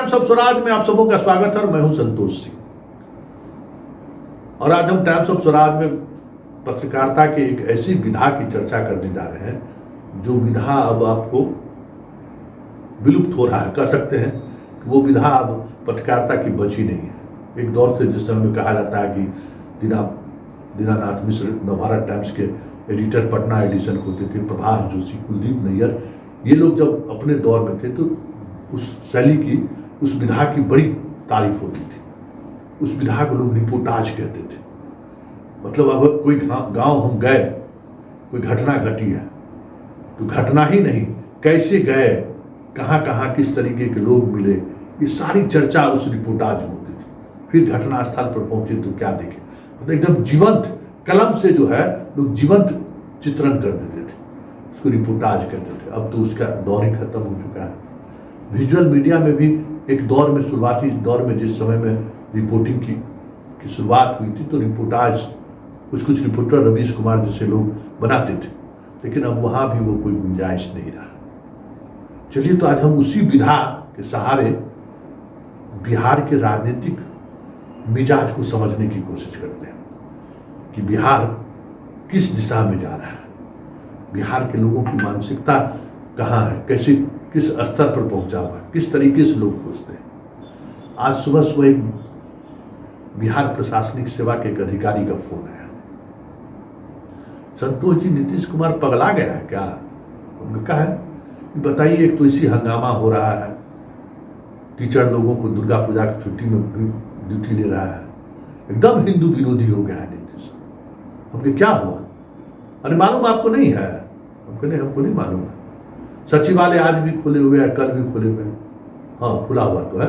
Times of Swaraj में आप सबों का स्वागत है और मैं हूं संतोष सिंह। और आज हम टाइम्स ऑफ स्वराज में पत्रकारिता की एक ऐसी विधा की चर्चा करने जा रहे हैं जो विधा अब आपको विलुप्त हो रहा है, कह सकते हैं कि वो विधा अब पत्रकारिता की बची नहीं है। एक दौर थे जिस समय कहा जाता है कि दीनानाथ मिश्र नवभारत टाइम्स के एडिटर पटना एडिशन को होते थे, प्रभास जोशी, कुलदीप नैयर, ये लोग जब अपने दौर में थे तो उस शैली की, उस विधा की बड़ी तारीफ होती थी। उस विधा को लोग रिपोर्टाज कहते थे। मतलब अब कोई गांव हम गए, कोई घटना घटी है तो घटना ही नहीं, कैसे गए, कहाँ कहाँ किस तरीके के लोग मिले, ये सारी चर्चा उस रिपोर्टाज में होती थी। फिर घटना स्थल पर पहुंचे तो क्या देखे, मतलब एकदम जीवंत कलम से जो है लोग जीवंत चित्रण कर देते थे, उसको रिपोर्टाज कहते थे। अब तो उसका दौर ही खत्म हो चुका है। विजुअल मीडिया में भी एक दौर में, शुरुआती दौर में जिस समय में रिपोर्टिंग की शुरुआत हुई थी तो रिपोर्टाज कुछ रिपोर्टर रवीश कुमार जैसे लोग बनाते थे, लेकिन अब वहाँ भी वो कोई गुंजाइश नहीं रहा। चलिए तो आज हम उसी विधा के सहारे बिहार के राजनीतिक मिजाज को समझने की कोशिश करते हैं कि बिहार किस दिशा में जा रहा है, बिहार के लोगों की मानसिकता कहाँ है, कैसे किस स्तर पर पहुंचा हुआ, किस तरीके से लोग सोचते हैं। आज सुबह एक बिहार प्रशासनिक सेवा के एक अधिकारी का फोन आया, संतोष जी नीतीश कुमार पगला गया है क्या? उन्होंने कहा है कि बताइए, एक तो इसी हंगामा हो रहा है, टीचर लोगों को दुर्गा पूजा की छुट्टी में ड्यूटी ले रहा है, एकदम हिंदू विरोधी हो गया है नीतीश। हमने क्या हुआ? अरे मालूम आपको नहीं है? हमको नहीं मालूम है। सचिवालय आज भी खुले हुए हैं, कल भी खुले हुए हैं। हाँ, खुला हुआ तो है।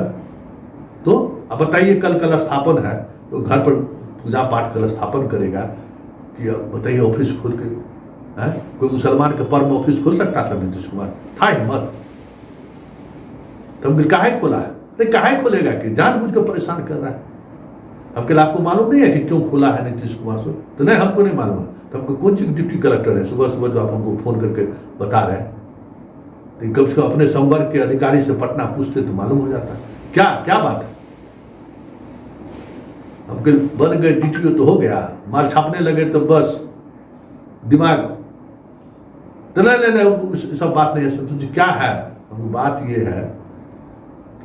तो अब बताइए, कल स्थापन है तो घर पर पूजा पाठ कल स्थापन करेगा कि बताइए ऑफिस खोल के है? कोई मुसलमान के पर्व में ऑफिस खोल सकता था नीतीश कुमार? था हिम्मत? तो काहे खोला है? अरे काहे खोलेगा कि जानबूझ कर परेशान कर रहा है। हमके आपको मालूम नहीं है कि क्यों खोला है नीतीश कुमार से? तो नहीं, हमको नहीं मालूम है। तो हमको कौन सी डिप्टी कलेक्टर है सुबह सुबह जो आप हमको फोन करके बता रहे हैं? तो कम से कम अपने संवर्ग के अधिकारी से पटना पूछते तो मालूम हो जाता। क्या बात है? हमके बन गए डीटीओ तो हो गया, माल छापने लगे तो बस दिमाग तो नहीं, सब बात नहीं है। संतोष जी क्या है? हमको बात ये है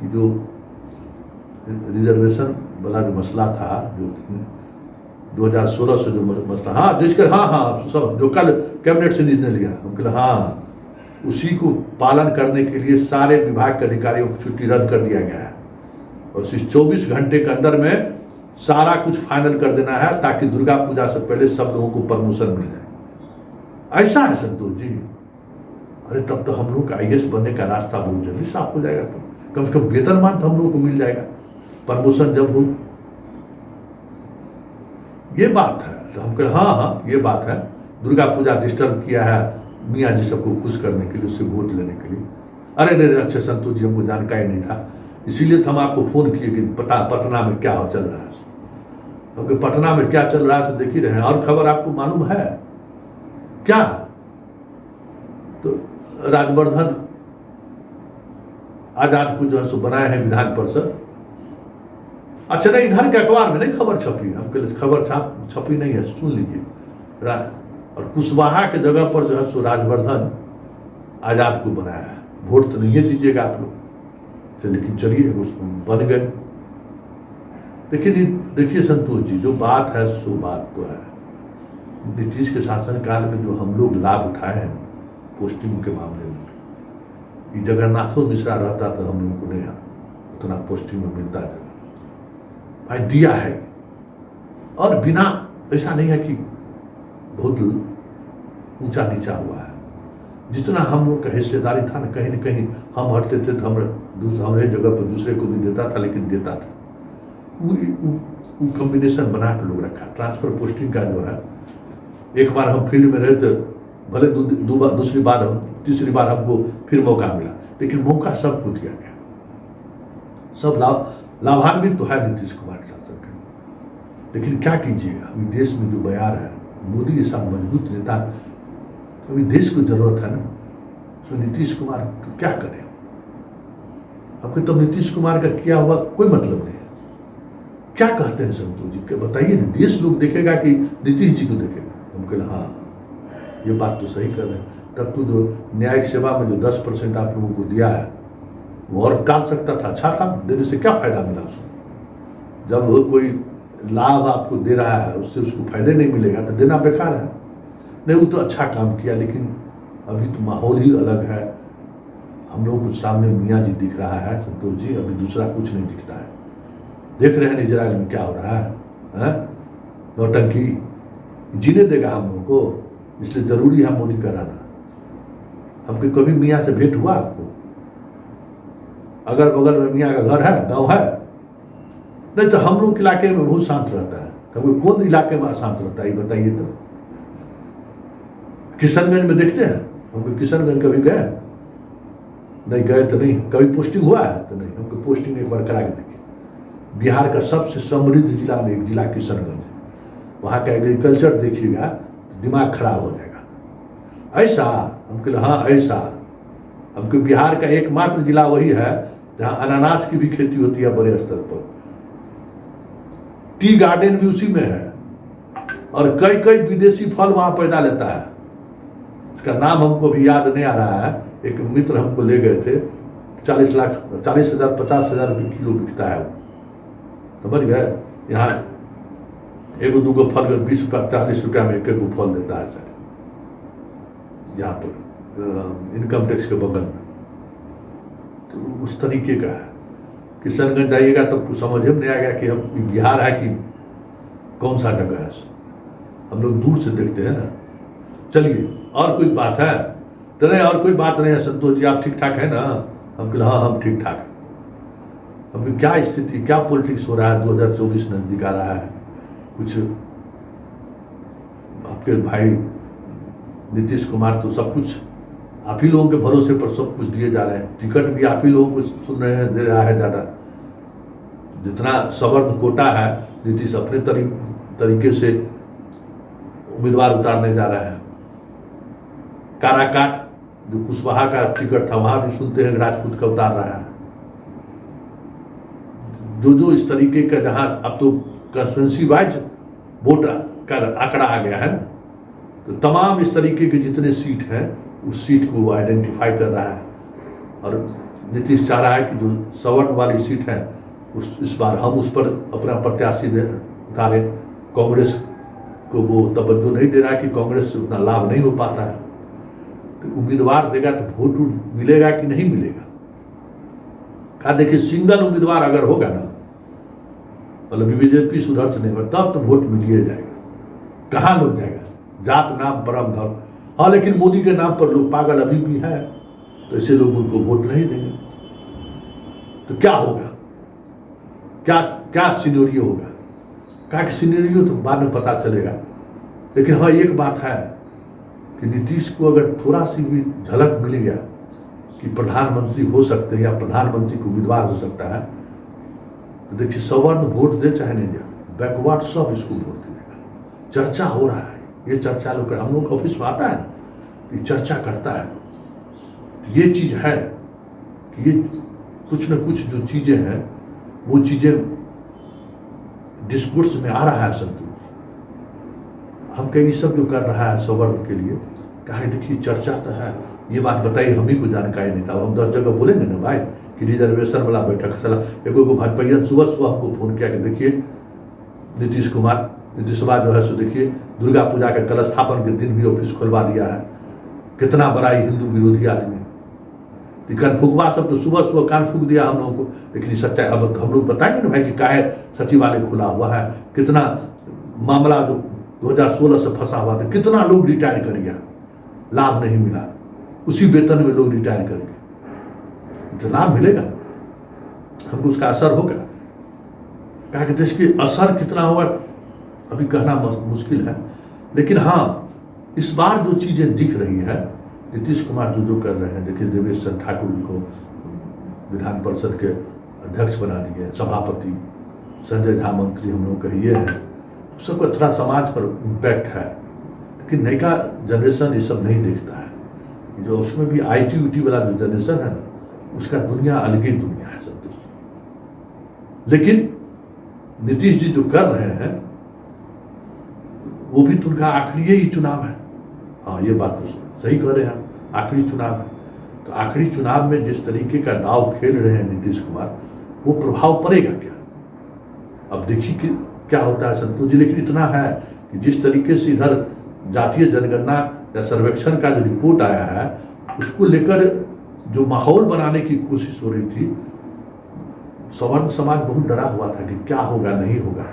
कि जो रिजर्वेशन वाला जो मसला था, जो 2016 से जो मसला, हाँ जिसका हाँ सब जो कल कैबिनेट से निर्णय लिया, हम कहते हाँ उसी को पालन करने के लिए सारे विभाग के अधिकारियों को छुट्टी रद्द कर दिया गया है और सिर्फ 24 घंटे के अंदर में सारा कुछ फाइनल कर देना है ताकि दुर्गा पूजा से पहले सब लोगों को प्रमोशन मिल जाए। ऐसा है संतोष जी? अरे तब तो हम लोग का IAS बनने का रास्ता बहुत जल्दी साफ हो जाएगा। तो कम से कम वेतनमान तो हम लोगों को मिल जाएगा, प्रमोशन जब हो। ये बात है। तो हम कह हाँ ये बात है। दुर्गा पूजा डिस्टर्ब किया है मियाँ जी सबको खुश करने के लिए, उससे वोट लेने के लिए। अरे अच्छे संतोष जी, हमको जानकारी नहीं था, इसीलिए तो हम आपको फोन किए कि पटना में क्या चल रहा है। क्योंकि पटना में क्या चल रहा है तो देख ही रहे हैं। और खबर आपको मालूम है क्या? तो राजवर्धन आजाद को जो है सो बनाए हैं विधान परिषद। अच्छा नहीं, इधर के अखबार में नहीं खबर छपी, हमके खबर छपी नहीं है, सुन लीजिए। और कुशवाहा के जगह पर जो है सो राजवर्धन आजाद को बनाया है। वोट तो नहीं दीजिएगा आप लोग, लेकिन चलिए बन गए। लेकिन देखिए संतोष जी, जो बात है सो बात तो है। नीतीश के शासनकाल में जो हम लोग लाभ उठाए हैं पोस्टिंग के मामले में, जगन्नाथो मिश्रा रहता तो हम लोग को नहीं उतना पोस्टिंग में मिलता है। भाई दिया है, और बिना, ऐसा नहीं है कि बहुत ऊंचा नीचा हुआ है। जितना हम लोग का हिस्सेदारी था ना कहीं हम हटते थे तो हमारे जगह पर दूसरे को भी देता था, लेकिन देता था। वो कॉम्बिनेशन बना के लोग रखा। ट्रांसफर पोस्टिंग का जो है, एक बार हम फील्ड में रहे तो भले दूसरी बार तीसरी बार हमको फिर मौका मिला, लेकिन मौका सबको दिया गया। सब लाभान्वित तो है नीतीश कुमार के शासन का। लेकिन क्या कीजिएगा, अभी देश में जो बयार है, मोदी जैसा मजबूत नेता, अभी देश को जरूरत है ना। तो नीतीश कुमार क्या करें? हमको तो नीतीश कुमार का किया हुआ कोई मतलब नहीं है। क्या कहते हैं संतोष जी, क्या बताइए ना, देश लोग देखेगा कि नीतीश जी को देखेगा? हम कहें हाँ ये बात तो सही कर रहे हैं। तब तो जो न्यायिक सेवा में जो 10% आप लोगों को दिया है वो और डाल सकता था, अच्छा था, देने से क्या फायदा मिला उसको? जब वो कोई लाभ आपको दे रहा है उससे उसको फायदे नहीं मिलेगा तो देना बेकार है। नहीं वो तो अच्छा काम किया, लेकिन अभी तो माहौल ही अलग है। हम लोगों को सामने मियाँ जी दिख रहा है संतोष जी, अभी दूसरा कुछ नहीं दिखता है। देख रहे हैं इजराइल में क्या हो रहा है? नौटंकी जीने देगा हम लोगों को, इसलिए जरूरी है मोदी कराना। हमको कभी मियाँ से भेंट हुआ आपको? अगल बगल में मियाँ का घर है, गांव है? नहीं तो हम लोग के इलाके में बहुत शांत रहता है। कभी कौन इलाके में अशांत रहता है ये बताइए तो? किशनगंज में देखते हैं, हमको किशनगंज कभी गए? नहीं गए तो नहीं। कभी पोस्टिंग हुआ है तो नहीं। हमको पोस्टिंग एक बार करा के देखिए। बिहार का सबसे समृद्ध जिला में एक जिला किशनगंज है, वहाँ का एग्रीकल्चर देखिएगा तो दिमाग खराब हो जाएगा। ऐसा हमको, हाँ ऐसा हमको बिहार का एकमात्र जिला वही है जहाँ अनानास की भी खेती होती है बड़े स्तर पर, टी गार्डन भी उसी में है, और कई कई विदेशी फल वहाँ पैदा लेता है। इसका नाम हमको भी याद नहीं आ रहा है। एक मित्र हमको ले गए थे, 40,000 50,000 रुपये किलो बिकता है, समझ गए? यहाँ एगो दूगो फल 20 रुपया 40 रुपया में एक एक फल देता है सर, यहाँ पर इनकम टैक्स के बगल में। तो उस तरीके का है। किशनगंज जाइएगा तो समझ में नहीं आएगा कि हम बिहार है कि कौन सा जगह है। हम लोग दूर से देखते हैं ना। चलिए और कोई बात है तो नहीं? और कोई बात नहीं है संतोष जी, आप ठीक ठाक है ना? हम कहें हाँ हम ठीक ठाक। अभी क्या स्थिति, क्या पॉलिटिक्स हो रहा है? 2024 नजदीक आ रहा है। कुछ आपके भाई नीतीश कुमार तो सब कुछ आप ही लोगों के भरोसे पर सब कुछ दिए जा रहे हैं। टिकट भी आप ही लोगों को सुन रहे हैं, दे रहा है ज़्यादा। जितना सवर्ण कोटा है नीतीश अपने तरीके से उम्मीदवार उतारने जा रहे हैं। काराकाट जो कुशवाहा का टिकट था वहां भी सुनते हैं राजपूत का उतार रहा है। जो इस तरीके का, जहां अब तो कंस्टिट्यूंसी वाइज वोट का आंकड़ा आ गया है ना, तो तमाम इस तरीके के जितने सीट हैं उस सीट को आइडेंटिफाई कर रहा है। और नीतीश चाह रहा है कि जो सवर्ण वाली सीट है इस बार हम उस पर अपना प्रत्याशी उतारें। कांग्रेस को वो तवज्जो नहीं दे रहा है कि कांग्रेस से उतना लाभ नहीं हो पाता है। तो उम्मीदवार देगा तो वोट मिलेगा कि नहीं मिलेगा? कहा देखिए, सिंगल उम्मीदवार अगर होगा ना, मतलब बीजेपी सुधर से नहीं होगा, तब तो वोट मिलिए जाएगा। कहाँ लोग जाएगा? जात नाम परम धर्म। हाँ लेकिन मोदी के नाम पर लोग पागल अभी भी है, तो ऐसे लोग उनको वोट नहीं देंगे। तो क्या होगा? क्या क्या सिनेरियो होगा? क्या सिनेरियो तो बाद में पता चलेगा। लेकिन हाँ एक बात है कि नीतीश को अगर थोड़ा सी भी झलक मिल गया कि प्रधानमंत्री हो सकते हैं या प्रधानमंत्री को उम्मीदवार हो सकता है, तो देखिए सवर्ण वोट दे चाहे नहीं दे, बैकवर्ड सब इसको वोट दे देगा। चर्चा हो रहा है, ये चर्चा लोग हम लोग का ऑफिस में आता है कि चर्चा करता है। ये चीज है कि ये कुछ न कुछ जो चीजें हैं वो चीजें डिस्कोर्स में आ रहा है। संतोष हम कहीं सब जो कर रहा है सवर्ण के लिए, कहा देखिए चर्चा तो है। ये बात बताइए, हम ही को जानकारी नहीं था। हम 10 जगह बोलेंगे ना भाई कि रिजर्वेशन वाला बैठक चला। एगो भाजपा सुबह हमको फोन किया कि देखिए नीतीश कुमार जो है सो देखिए दुर्गा पूजा के कलश स्थापन के दिन भी ऑफिस खुलवा दिया है। कितना बड़ा हिंदू विरोधी आदमी। कान फूकवा सब तो सुबह कान फूक दिया हम लोगों को। लेकिन सच्चाई अब हम लोग बताएंगे ना भाई कि काहे सचिवालय खुला हुआ है, कितना मामला जो 2016 से फंसा हुआ था, कितना लोग रिटायर कर गया, लाभ नहीं मिला, उसी वेतन में लोग रिटायर कर गए। तो लाभ मिलेगा ना, हमको उसका असर होगा। कहा कि देश की असर कितना होगा अभी कहना मुश्किल है। लेकिन हाँ इस बार जो चीजें दिख रही है, नीतीश कुमार जो कर रहे हैं, देखिए देवेश चंद्र ठाकुर को विधान परिषद के अध्यक्ष बना दिए, सभापति संजय झा मंत्री हम लोग कहिए हैं, सबका थोड़ा समाज पर इम्पैक्ट है। लेकिन नई का जनरेशन ये सब नहीं देखता है। जो उसमें भी IT वाला जो जनरेशन है ना, उसका दुनिया अलग ही दुनिया है। लेकिन नीतीश जी जो कर रहे हैं वो भी तो उनका आखिरी ही चुनाव है। हाँ, ये बात तो सही कह रहे हैं आप, आखिरी चुनाव है। तो आखिरी चुनाव में जिस तरीके का दाव खेल रहे हैं नीतीश कुमार, वो प्रभाव पड़ेगा क्या? अब देखिए कि क्या होता है संतोष जी। लेकिन इतना है कि जिस तरीके से इधर जातीय जनगणना या सर्वेक्षण का जो रिपोर्ट आया है, उसको लेकर जो माहौल बनाने की कोशिश हो रही थी, सवर्ण समाज बहुत डरा हुआ था कि क्या होगा नहीं होगा।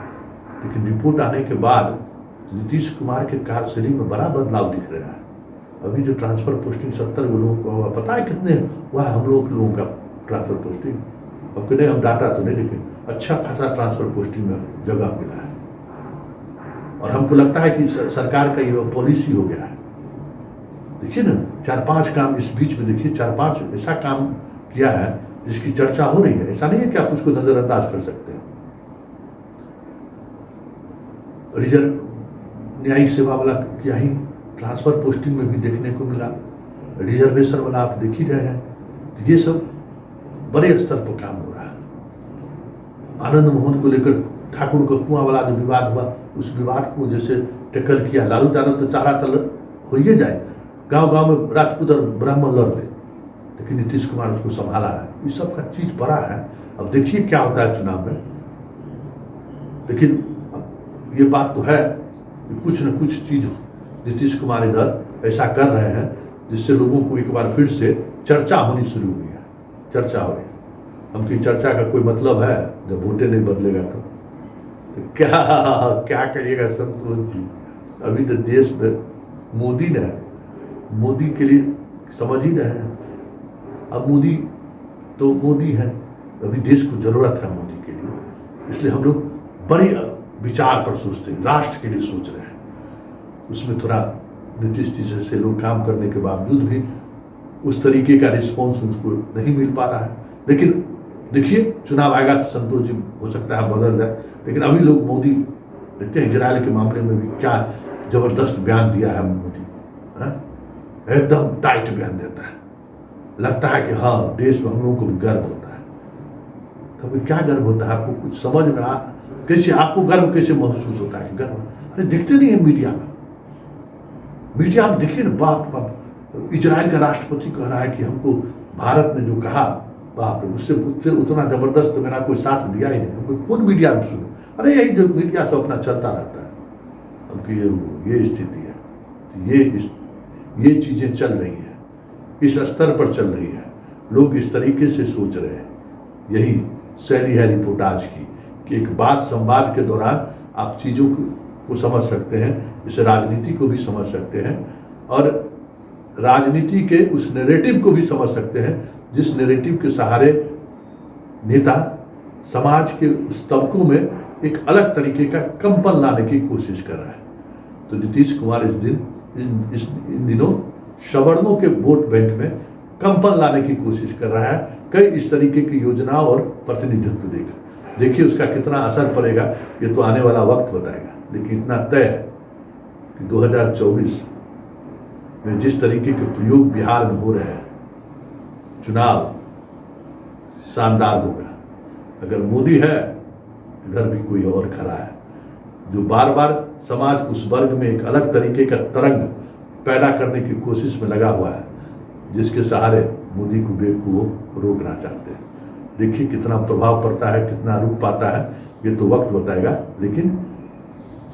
लेकिन रिपोर्ट आने के बाद नीतीश कुमार के कार्यशैली में बड़ा बदलाव दिख रहा है। अभी जो ट्रांसफर पोस्टिंग 70 लोगों को हुआ, पता है कितने हुआ हम लोगों का ट्रांसफर पोस्टिंग? अब कि नहीं, हम डाटा तो नहीं, लेकिन अच्छा खासा ट्रांसफर पोस्टिंग में जगह मिला है। और हमको लगता है कि सरकार का ये पॉलिसी हो गया है। देखिए ना, 4-5 काम इस बीच में, देखिए 4-5 ऐसा काम किया है जिसकी चर्चा हो रही है। ऐसा नहीं है कि आप उसको नजरअंदाज कर सकते हैं। रिजर्व न्यायिक सेवा वाला क्या ही ट्रांसफर पोस्टिंग में भी देखने को मिला, रिजर्वेशन वाला आप देख ही रहे हैं। तो ये सब बड़े स्तर पर काम हो रहा है। आनंद मोहन को लेकर ठाकुर का कुआं वाला जो विवाद हुआ, उस विवाद को जैसे टैकल किया। लालू यादव तो चाह रहा था हो ही जाए, गांव-गांव में राजपूत और ब्राह्मण लड़ ले, लेकिन नीतीश कुमार उसको संभाला है। इस सब का चीज बड़ा है। अब देखिए क्या होता है चुनाव में। लेकिन ये बात तो है कि कुछ न कुछ चीज नीतीश कुमार इधर ऐसा कर रहे हैं जिससे लोगों को एक बार फिर से चर्चा होनी शुरू हुई है। चर्चा हो रही है। हमकी चर्चा का कोई मतलब है जब वोटे नहीं बदलेगा तो क्या करिएगा संतोष जी? अभी तो देश में मोदी के लिए समझ ही रहे हैं। अब मोदी तो मोदी है, अभी देश को जरूरत है मोदी के लिए। इसलिए हम लोग बड़े विचार पर सोचते हैं, राष्ट्र के लिए सोच रहे हैं। उसमें थोड़ा नीतीश जी जैसे लोग काम करने के बावजूद भी उस तरीके का रिस्पॉन्स उनको नहीं मिल पा रहा है। लेकिन देखिए चुनाव आएगा तो संतोष जी हो सकता है बदल जाए। लेकिन अभी लोग मोदी देखते हैं, इजराइल के मामले में भी क्या जबरदस्त बयान दिया है मोदी, एकदम टाइट बयान देता है। लगता है कि हाँ, देश में हम लोगों को भी गर्व होता है। तो अभी क्या गर्व होता है आपको कुछ समझ में कैसे आपको गर्व कैसे महसूस होता है कि गर्व? अरे देखते नहीं है मीडिया में, मीडिया आप देखिए ना, बाप इजराइल का राष्ट्रपति कह रहा है कि हमको भारत ने जो कहा, बाप रे, उससे उतना जबरदस्त मेरा कोई साथ दिया ही नहीं। हमको कौन मीडिया में सुने? अरे यही जो मीडिया से अपना चलता रहता है। हमकी ये स्थिति है। तो ये चीजें चल रही हैं, इस स्तर पर चल रही है। लोग इस तरीके से सोच रहे हैं। यही शैली है रिपोर्टाज की कि एक बात संवाद के दौरान आप चीजों को समझ सकते हैं, इस राजनीति को भी समझ सकते हैं और राजनीति के उस नैरेटिव को भी समझ सकते हैं जिस नैरेटिव के सहारे नेता समाज के उस तबकों में एक अलग तरीके का कंपन लाने की कोशिश कर रहा है। तो नीतीश कुमार इन दिनों सवर्णों के वोट बैंक में कंपन लाने की कोशिश कर रहा है। कई इस तरीके की योजनाओं और प्रतिनिधित्व देकर देखिए उसका कितना असर पड़ेगा, ये तो आने वाला वक्त बताएगा। लेकिन इतना तय है कि 2024 में जिस तरीके के प्रयोग बिहार में हो रहे हैं, चुनाव शानदार होगा। अगर मोदी है, इधर भी कोई और खड़ा है जो बार बार समाज उस वर्ग में एक अलग तरीके का तरंग पैदा करने की कोशिश में लगा हुआ है, जिसके सहारे मोदी को वेग को रोकना चाहते हैं। देखिए कितना प्रभाव पड़ता है, कितना रुक पाता है, ये तो वक्त बताएगा। लेकिन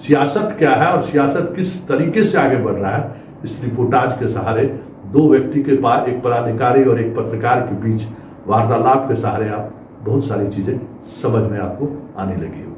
सियासत क्या है और सियासत किस तरीके से आगे बढ़ रहा है, इस रिपोर्टाज के सहारे दो व्यक्ति के पास, एक पदाधिकारी और एक पत्रकार के बीच वार्तालाप के सहारे आप बहुत सारी चीजें समझ में आपको आने लगी होगी।